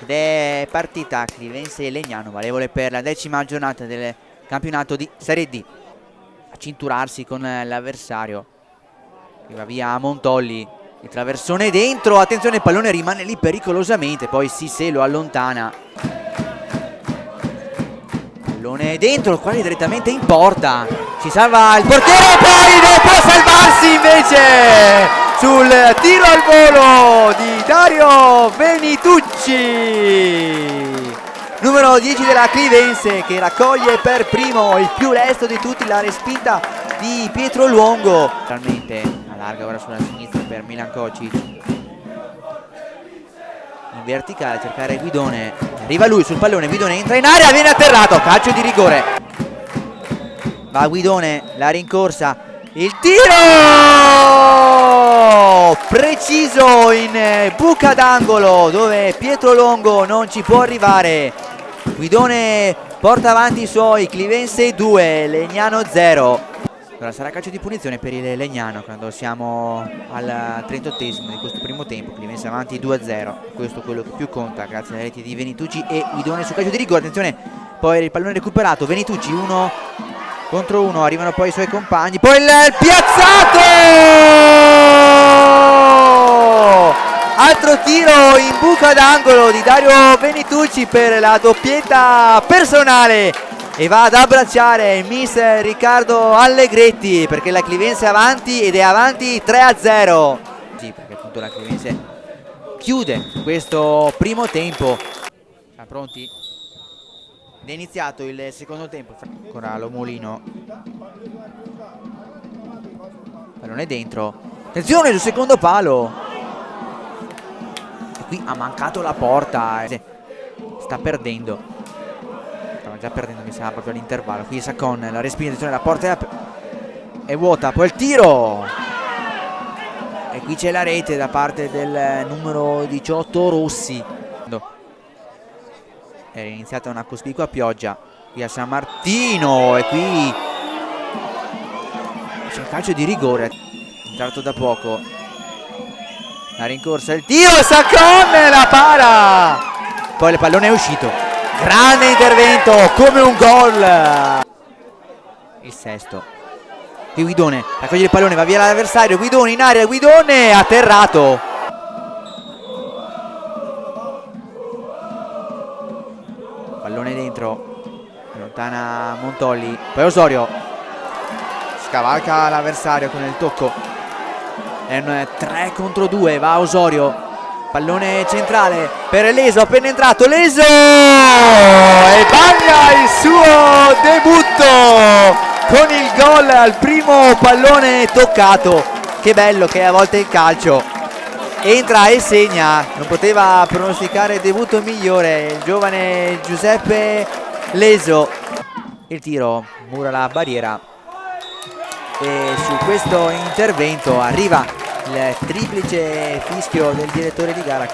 ed è partita Clivense Legnano, valevole per la 10ª giornata del campionato di Serie D. A cinturarsi con l'avversario, che va via Montolli, il traversone dentro, attenzione, il pallone rimane lì pericolosamente, poi Sissé lo allontana, pallone dentro, il quale direttamente in porta, si salva il portiere e poi non può salvarsi invece sul tiro al volo di Dario Venitucci, numero 10 della Clivense, che raccoglie per primo il più lesto di tutti, la respinta di Pietro Luongo. Talmente allarga ora sulla sinistra per Milan Kocic, in verticale a cercare Guidone, arriva lui sul pallone, Guidone entra in area, viene atterrato, calcio di rigore, va Guidone, la rincorsa, il tiro preciso in buca d'angolo dove Pietro Luongo non ci può arrivare. Guidone porta avanti i suoi, Clivense 2, Legnano 0. Allora sarà calcio di punizione per il Legnano quando siamo al 38esimo di questo primo tempo. Clivense avanti 2-0, questo è quello che più conta grazie alle reti di Venitucci e Guidone su calcio di rigore. Attenzione, poi il pallone recuperato, Venitucci 1 contro 1, arrivano poi i suoi compagni, poi il piazzato, altro tiro in buca d'angolo di Dario Venitucci per la doppietta personale e va ad abbracciare mister Riccardo Allegretti, perché la Clivense è avanti ed è avanti 3-0. Sì, perché appunto la Clivense chiude questo primo tempo. Siamo pronti? Ed è iniziato il secondo tempo. Ancora Lomolino, pallone dentro, attenzione sul secondo palo, e qui ha mancato la porta, sta perdendo, stava già perdendo mi sa proprio all'intervallo. Qui Sacon, la respinge, la porta è vuota, poi il tiro e qui c'è la rete da parte del numero 18 Rossi. Era iniziata una cospicua pioggia qui a San Martino e qui c'è il calcio di rigore entrato da poco, la rincorsa, il tiro, Sacon la para, poi il pallone è uscito, grande intervento come un gol, il sesto. Qui Guidone raccoglie il pallone, va via l'avversario, Guidone in area, Guidone atterrato, pallone dentro, allontana Montolli, poi Osorio scavalca l'avversario con il tocco, è un 3 contro 2, va Osorio, pallone centrale per Leso, appena entrato Leso e bagna il suo debutto con il gol al primo pallone toccato. Che bello che è a volte il calcio, entra e segna, non poteva pronosticare debutto migliore il giovane Giuseppe Leso. Il tiro mura la barriera e su questo intervento arriva il triplice fischio del direttore di gara.